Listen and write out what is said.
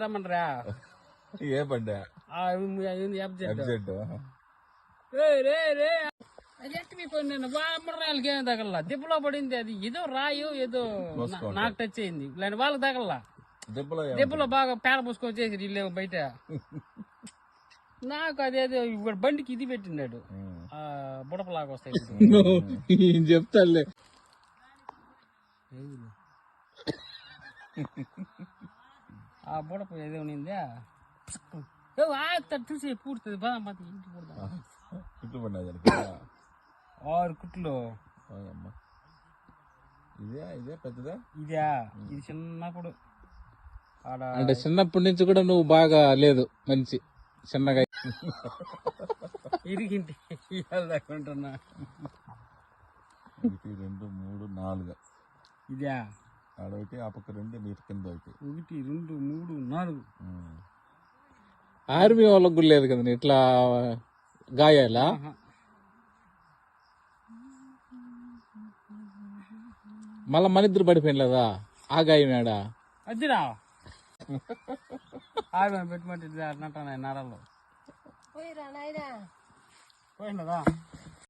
రమ్మంటారా ఏ పడ్డా నేను బామ్మరాలకి ఏమి తగల దిబ్బలో పడింది. అది ఏదో రాయో ఏదో నాకు టచ్ అయింది. లేని వాళ్ళకి తగల దెబ్బలో బాగా పేడ పూసుకొని చేసి వీళ్ళేమో బయట. నాకు అదేదో ఇప్పుడు బండికి ఇది పెట్టినాడు బుడపలాగా వస్తాయి చెప్తాలే. ఆ బుడప ఏదో నిందా చూసి పూడుతుంది బాగా ఇంటి పూడదా కుట్లు పడినాయి 6 కుట్లు. ఇదే పెద్దదా? ఇదా ఇది చిన్నప్పుడు అంటే చిన్నప్పటి నుంచి కూడా నువ్వు బాగా లేదు మంచి చిన్నగా ఇరిగింటి దాకుంటున్నా. 1 2 3 4 ఇదా ఆడొకటి ఆ పక్క 2 నీటి కింద 1 1 2 3 4. ఆర్మీ వాళ్ళకు కూడా లేదు కదా ఇట్లా గాయాలా? మళ్ళా మన ఇద్దరు పడిపోయినలేదా ఆ గాయం ఏడా? అదిరా ఆర్మీ పెట్టమంటే నరాల్లో పోయినదా.